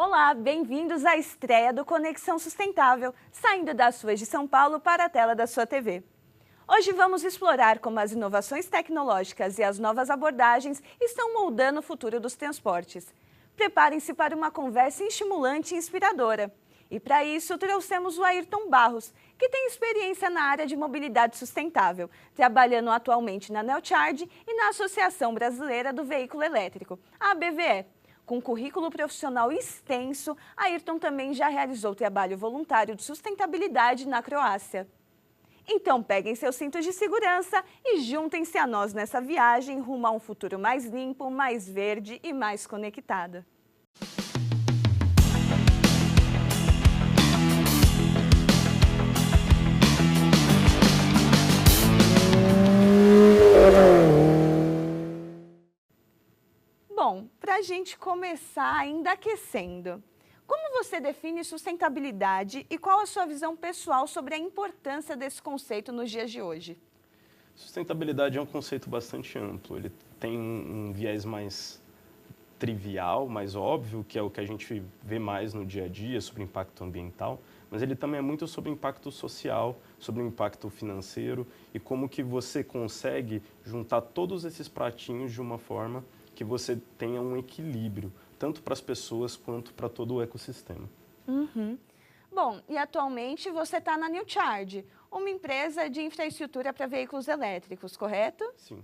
Olá, bem-vindos à estreia do Conexão Sustentável, saindo das suas de São Paulo para a tela da sua TV. Hoje vamos explorar como as inovações tecnológicas e as novas abordagens estão moldando o futuro dos transportes. Preparem-se para uma conversa estimulante e inspiradora. E para isso trouxemos o Ayrton Barros, que tem experiência na área de mobilidade sustentável, trabalhando atualmente na Neocharge e na Associação Brasileira do Veículo Elétrico, a ABVE. Com currículo profissional extenso, Ayrton também já realizou trabalho voluntário de sustentabilidade na Croácia. Então peguem seus cintos de segurança e juntem-se a nós nessa viagem rumo a um futuro mais limpo, mais verde e mais conectado. Bom, para a gente começar ainda aquecendo, como você define sustentabilidade e qual a sua visão pessoal sobre a importância desse conceito nos dias de hoje? Sustentabilidade é um conceito bastante amplo. Ele tem um viés mais trivial, mais óbvio, que é o que a gente vê mais no dia a dia, sobre o impacto ambiental, mas ele também é muito sobre o impacto social, sobre o impacto financeiro e como que você consegue juntar todos esses pratinhos de uma forma que você tenha um equilíbrio, tanto para as pessoas quanto para todo o ecossistema. Bom, e atualmente você está na Neocharge, uma empresa de infraestrutura para veículos elétricos, correto? Sim.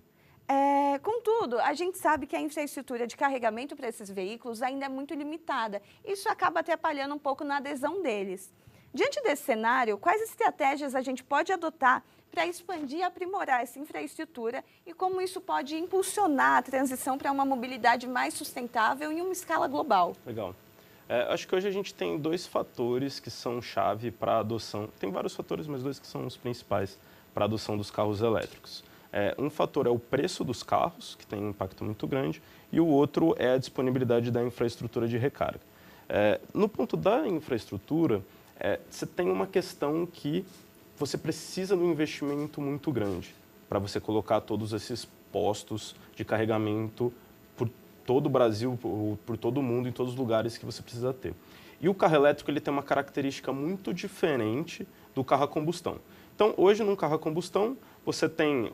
Contudo, a gente sabe que a infraestrutura de carregamento para esses veículos ainda é muito limitada. Isso acaba atrapalhando um pouco na adesão deles. Diante desse cenário, quais estratégias a gente pode adotar para expandir e aprimorar essa infraestrutura e como isso pode impulsionar a transição para uma mobilidade mais sustentável em uma escala global? Legal. Acho que hoje a gente tem dois fatores que são chave para a adoção. Tem vários fatores, mas dois que são os principais para a adoção dos carros elétricos. Um fator é o preço dos carros, que tem um impacto muito grande, e o outro é a disponibilidade da infraestrutura de recarga. No ponto da infraestrutura, você tem uma questão que você precisa de um investimento muito grande para você colocar todos esses postos de carregamento por todo o Brasil, por todo o mundo, em todos os lugares que você precisa ter. E o carro elétrico ele tem uma característica muito diferente do carro a combustão. Então, hoje, num carro a combustão,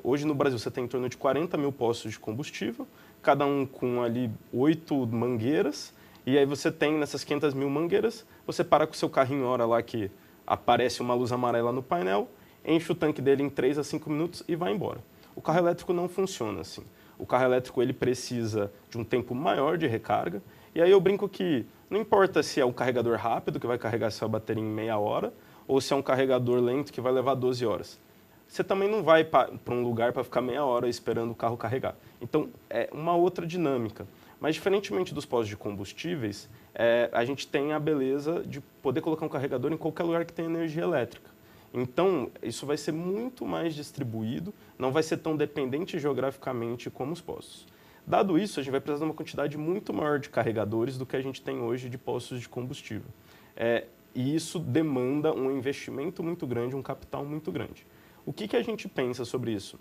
hoje no Brasil, você tem em torno de 40 mil postos de combustível, cada um com ali 8 mangueiras, e aí você tem, nessas 500 mil mangueiras, você para com o seu carrinho, hora lá que aparece uma luz amarela no painel, enche o tanque dele em 3 a 5 minutos e vai embora. O carro elétrico não funciona assim. O carro elétrico ele precisa de um tempo maior de recarga, e aí eu brinco que não importa se é um carregador rápido, que vai carregar sua bateria em meia hora, ou se é um carregador lento, que vai levar 12 horas. Você também não vai para um lugar para ficar meia hora esperando o carro carregar. Então, é uma outra dinâmica. Mas, diferentemente dos postos de combustíveis, a gente tem a beleza de poder colocar um carregador em qualquer lugar que tenha energia elétrica. Então, isso vai ser muito mais distribuído, não vai ser tão dependente geograficamente como os postos. Dado isso, a gente vai precisar de uma quantidade muito maior de carregadores do que a gente tem hoje de postos de combustível. E isso demanda um investimento muito grande, um capital muito grande. O que a gente pensa sobre isso?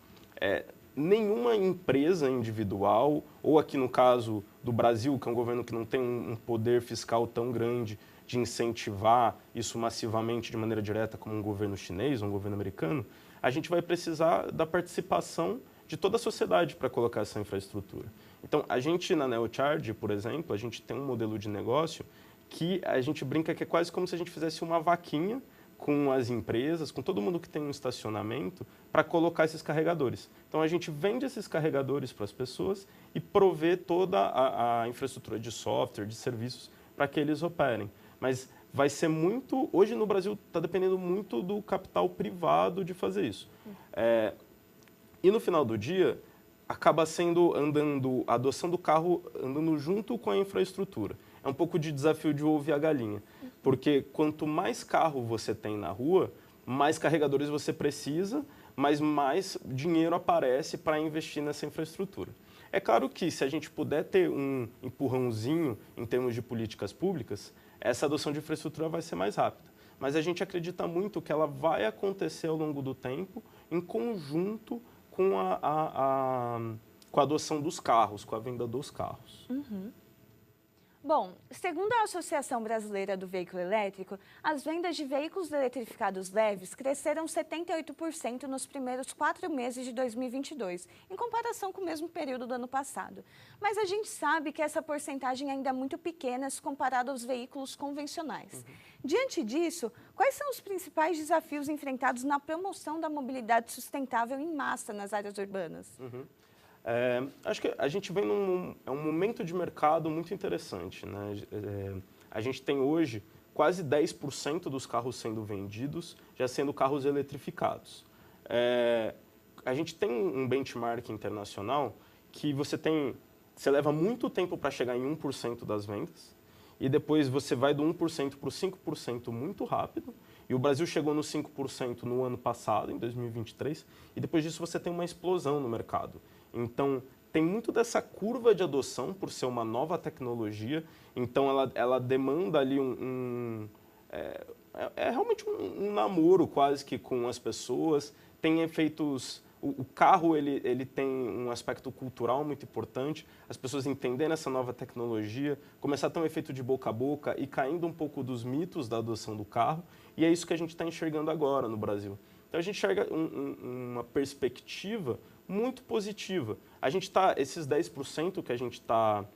Nenhuma empresa individual, ou aqui no caso do Brasil, que é um governo que não tem um poder fiscal tão grande de incentivar isso massivamente de maneira direta como um governo chinês, um governo americano, a gente vai precisar da participação de toda a sociedade para colocar essa infraestrutura. Então, a gente na Neocharge, por exemplo, a gente tem um modelo de negócio que a gente brinca que é quase como se a gente fizesse uma vaquinha com as empresas, com todo mundo que tem um estacionamento, para colocar esses carregadores. Então, a gente vende esses carregadores para as pessoas e provê toda a infraestrutura de software, de serviços, para que eles operem. Mas vai ser muito... Hoje, no Brasil, está dependendo muito do capital privado de fazer isso. E, no final do dia, acaba sendo a adoção do carro andando junto com a infraestrutura. É um pouco de desafio de ovo e a galinha. Porque quanto mais carro você tem na rua, mais carregadores você precisa, mas mais dinheiro aparece para investir nessa infraestrutura. É claro que se a gente puder ter um empurrãozinho em termos de políticas públicas, essa adoção de infraestrutura vai ser mais rápida. Mas a gente acredita muito que ela vai acontecer ao longo do tempo em conjunto com a adoção dos carros, com a venda dos carros. Bom, segundo a Associação Brasileira do Veículo Elétrico, as vendas de veículos eletrificados leves cresceram 78% nos primeiros 4 meses de 2022, em comparação com o mesmo período do ano passado. Mas a gente sabe que essa porcentagem ainda é muito pequena se comparada aos veículos convencionais. Diante disso, quais são os principais desafios enfrentados na promoção da mobilidade sustentável em massa nas áreas urbanas? Acho que a gente vem num momento de mercado muito interessante, né? A gente tem hoje quase 10% dos carros sendo vendidos já sendo carros eletrificados. A gente tem um benchmark internacional que você leva muito tempo para chegar em 1% das vendas e depois você vai do 1% para o 5% muito rápido. E o Brasil chegou no 5% no ano passado, em 2023, e depois disso você tem uma explosão no mercado. Então, tem muito dessa curva de adoção por ser uma nova tecnologia, então ela demanda ali realmente um namoro quase que com as pessoas, tem efeitos. O carro ele tem um aspecto cultural muito importante, as pessoas entendendo essa nova tecnologia, começar a ter um efeito de boca a boca e caindo um pouco dos mitos da adoção do carro, e é isso que a gente está enxergando agora no Brasil. Então a gente enxerga uma perspectiva muito positiva. A gente está, esses 10% que a gente está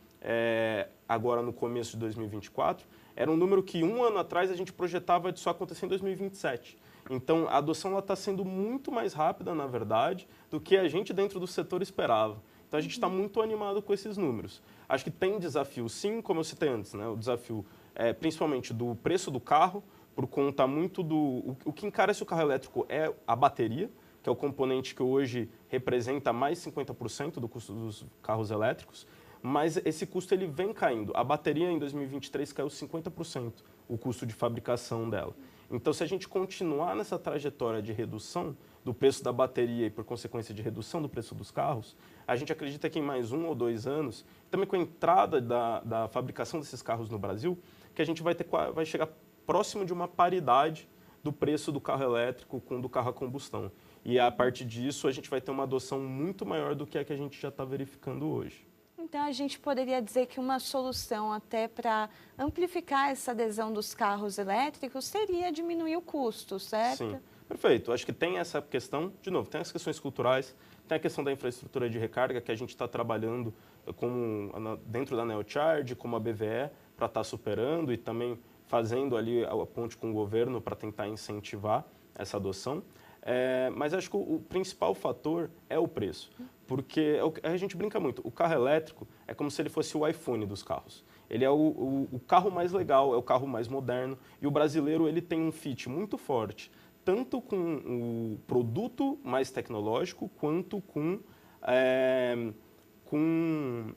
agora no começo de 2024, era um número que 1 ano atrás a gente projetava de só acontecer em 2027. Então, a adoção está sendo muito mais rápida, na verdade, do que a gente dentro do setor esperava. Então, a gente está muito animado com esses números. Acho que tem desafio, sim, como eu citei antes, né? O desafio principalmente do preço do carro, por conta muito do... O que encarece o carro elétrico é a bateria, que é o componente que hoje representa mais 50% do custo dos carros elétricos, mas esse custo ele vem caindo. A bateria em 2023 caiu 50%, o custo de fabricação dela. Então, se a gente continuar nessa trajetória de redução do preço da bateria e, por consequência, de redução do preço dos carros, a gente acredita que em mais 1 ou 2 anos, também com a entrada da fabricação desses carros no Brasil, que a gente vai chegar próximo de uma paridade do preço do carro elétrico com o do carro a combustão. E, a partir disso, a gente vai ter uma adoção muito maior do que a gente já está verificando hoje. Então, a gente poderia dizer que uma solução até para amplificar essa adesão dos carros elétricos seria diminuir o custo, certo? Sim, perfeito. Acho que tem essa questão, de novo, tem as questões culturais, tem a questão da infraestrutura de recarga que a gente está trabalhando dentro da Neocharge, como a BVE, para estar superando e também fazendo ali a ponte com o governo para tentar incentivar essa adoção. Mas acho que o principal fator é o preço, porque a gente brinca muito, o carro elétrico é como se ele fosse o iPhone dos carros. Ele é o carro mais legal, é o carro mais moderno, e o brasileiro ele tem um fit muito forte, tanto com o produto mais tecnológico, quanto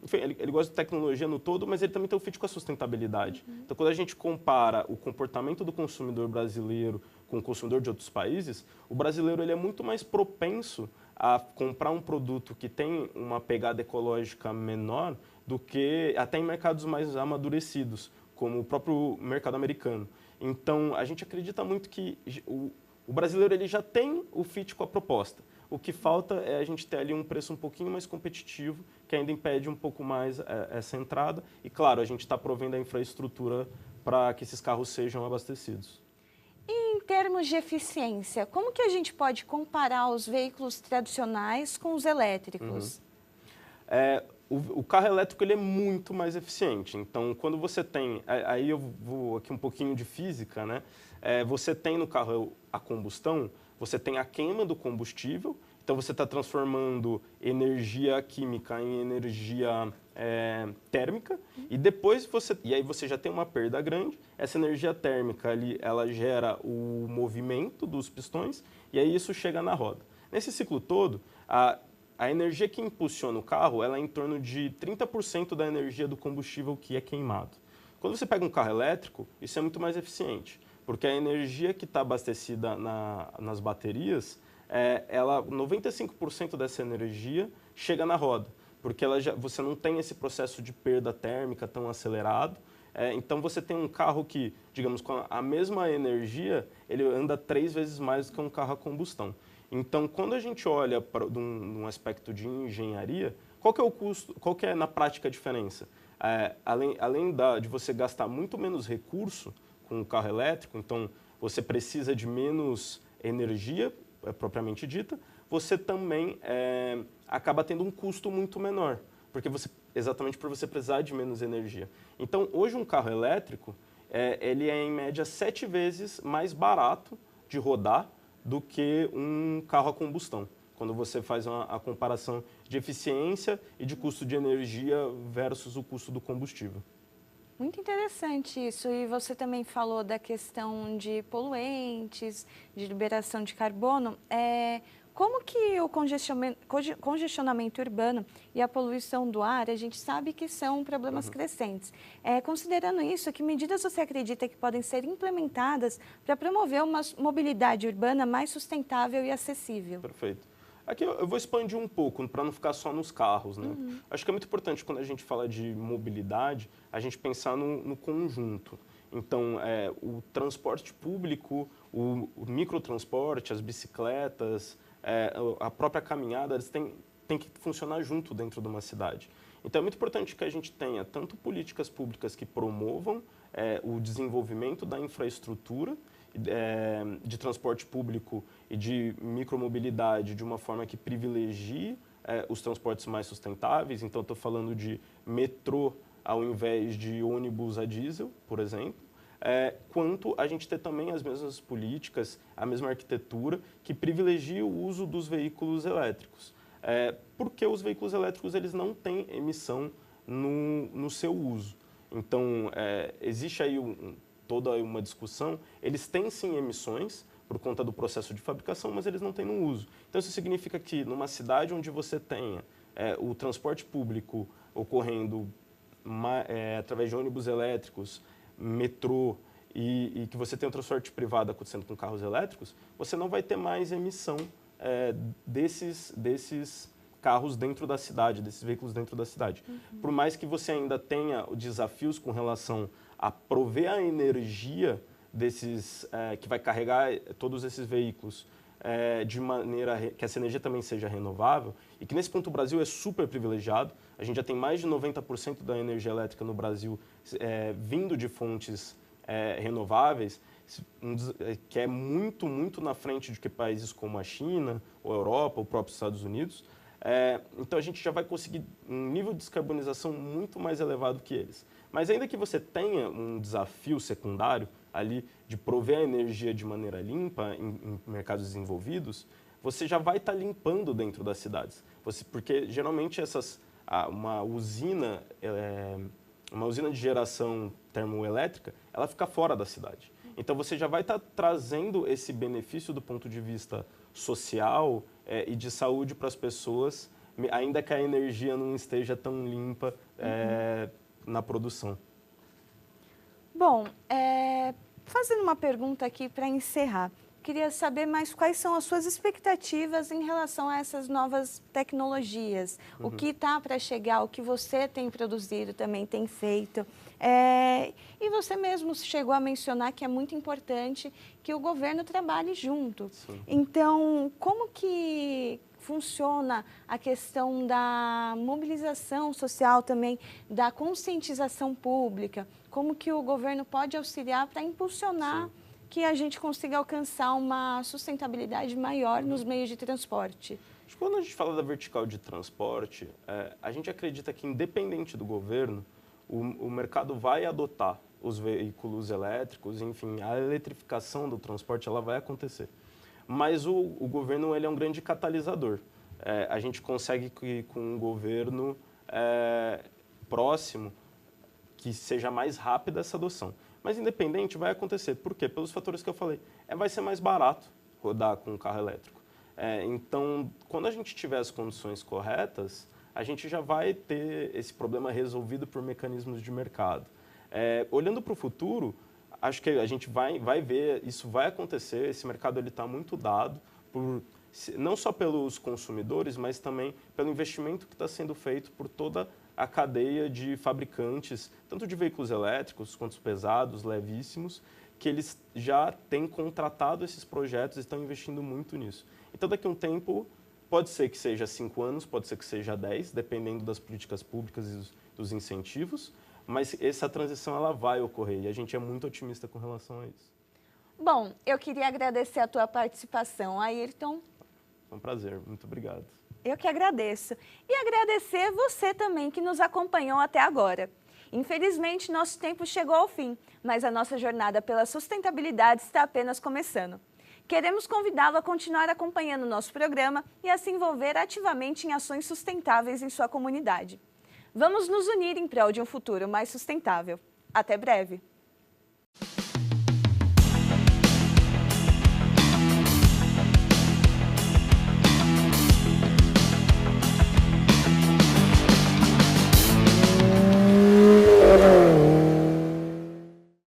enfim, ele gosta de tecnologia no todo, mas ele também tem um fit com a sustentabilidade. Então, quando a gente compara o comportamento do consumidor brasileiro com o consumidor de outros países, o brasileiro ele é muito mais propenso a comprar um produto que tem uma pegada ecológica menor do que até em mercados mais amadurecidos, como o próprio mercado americano. Então, a gente acredita muito que o brasileiro ele já tem o fit com a proposta. O que falta é a gente ter ali um preço um pouquinho mais competitivo, que ainda impede um pouco mais essa entrada. E, claro, a gente está provendo a infraestrutura para que esses carros sejam abastecidos. E em termos de eficiência, como que a gente pode comparar os veículos tradicionais com os elétricos? O carro elétrico ele é muito mais eficiente. Então, quando você tem... Aí eu vou aqui um pouquinho de física, né? Você tem no carro a combustão, você tem a queima do combustível, então você está transformando energia química em energia térmica, e depois aí você já tem uma perda grande, essa energia térmica ali, ela gera o movimento dos pistões, e aí isso chega na roda. Nesse ciclo todo, a energia que impulsiona o carro ela é em torno de 30% da energia do combustível que é queimado. Quando você pega um carro elétrico, isso é muito mais eficiente, porque a energia que está abastecida nas baterias, 95% dessa energia chega na roda, porque você não tem esse processo de perda térmica tão acelerado. Então você tem um carro que, digamos, com a mesma energia, ele anda 3 vezes mais do que um carro a combustão. Então, quando a gente olha para um aspecto de engenharia, Qual que é o custo, qual que é na prática a diferença? Além de você gastar muito menos recurso com o carro elétrico, então você precisa de menos energia, propriamente dita, você também acaba tendo um custo muito menor, porque exatamente por você precisar de menos energia. Então, hoje um carro elétrico, ele é em média 7 vezes mais barato de rodar do que um carro a combustão, quando você faz a comparação de eficiência e de custo de energia versus o custo do combustível. Muito interessante isso. E você também falou da questão de poluentes, de liberação de carbono. Como que o congestionamento urbano e a poluição do ar, a gente sabe que são problemas crescentes. Considerando isso, que medidas você acredita que podem ser implementadas para promover uma mobilidade urbana mais sustentável e acessível? Perfeito. Aqui eu vou expandir um pouco, para não ficar só nos carros, né? Acho que é muito importante, quando a gente fala de mobilidade, a gente pensar no conjunto. Então, o transporte público, o microtransporte, as bicicletas, a própria caminhada, eles têm que funcionar junto dentro de uma cidade. Então, é muito importante que a gente tenha tanto políticas públicas que promovam o desenvolvimento da infraestrutura de transporte público e de micromobilidade de uma forma que privilegie os transportes mais sustentáveis. Então, estou falando de metrô ao invés de ônibus a diesel, por exemplo. Quanto a gente ter também as mesmas políticas, a mesma arquitetura que privilegia o uso dos veículos elétricos. Porque os veículos elétricos eles não têm emissão no seu uso. Então, existe aí toda uma discussão. Eles têm sim emissões por conta do processo de fabricação, mas eles não têm no uso. Então, isso significa que numa cidade onde você tenha o transporte público ocorrendo através de ônibus elétricos, metrô, e que você tem o transporte privado acontecendo com carros elétricos, você não vai ter mais emissão desses carros dentro da cidade, desses veículos dentro da cidade. Por mais que você ainda tenha desafios com relação a prover a energia que vai carregar todos esses veículos de maneira que essa energia também seja renovável, e que nesse ponto o Brasil é super privilegiado. A gente já tem mais de 90% da energia elétrica no Brasil vindo de fontes renováveis, que é muito, muito na frente de que países como a China, ou a Europa, ou os próprios Estados Unidos. Então a gente já vai conseguir um nível de descarbonização muito mais elevado que eles. Mas ainda que você tenha um desafio secundário ali de prover a energia de maneira limpa em mercados desenvolvidos, você já vai estar limpando dentro das cidades. Porque geralmente uma usina de geração termoelétrica, ela fica fora da cidade. Então você já vai estar trazendo esse benefício do ponto de vista social e de saúde para as pessoas, ainda que a energia não esteja tão limpa na produção. Bom, fazendo uma pergunta aqui para encerrar, queria saber mais quais são as suas expectativas em relação a essas novas tecnologias. O que está para chegar, o que você tem produzido, também tem feito. E você mesmo chegou a mencionar que é muito importante que o governo trabalhe junto. Sim. Então, como que funciona a questão da mobilização social também, da conscientização pública? Como que o governo pode auxiliar para impulsionar que a gente consiga alcançar uma sustentabilidade maior nos meios de transporte? Quando a gente fala da vertical de transporte, a gente acredita que, independente do governo, o mercado vai adotar os veículos elétricos, enfim, a eletrificação do transporte ela vai acontecer. Mas o governo ele é um grande catalisador. A gente consegue que com um governo próximo que seja mais rápida essa adoção. Mas independente vai acontecer. Por quê? Pelos fatores que eu falei. Vai ser mais barato rodar com um carro elétrico. Então, quando a gente tiver as condições corretas, a gente já vai ter esse problema resolvido por mecanismos de mercado. Olhando para o futuro, acho que a gente vai ver, isso vai acontecer, esse mercado está muito dado, não só pelos consumidores, mas também pelo investimento que está sendo feito por toda a cadeia de fabricantes, tanto de veículos elétricos quanto os pesados, levíssimos, que eles já têm contratado esses projetos e estão investindo muito nisso. Então, daqui a um tempo, Pode ser que seja 5 anos, pode ser que seja 10, dependendo das políticas públicas e dos incentivos, mas essa transição ela vai ocorrer e a gente é muito otimista com relação a isso. Bom, eu queria agradecer a tua participação, Ayrton. Foi um prazer, muito obrigado. Eu que agradeço. E agradecer você também que nos acompanhou até agora. Infelizmente, nosso tempo chegou ao fim, mas a nossa jornada pela sustentabilidade está apenas começando. Queremos convidá-lo a continuar acompanhando o nosso programa e a se envolver ativamente em ações sustentáveis em sua comunidade. Vamos nos unir em prol de um futuro mais sustentável. Até breve!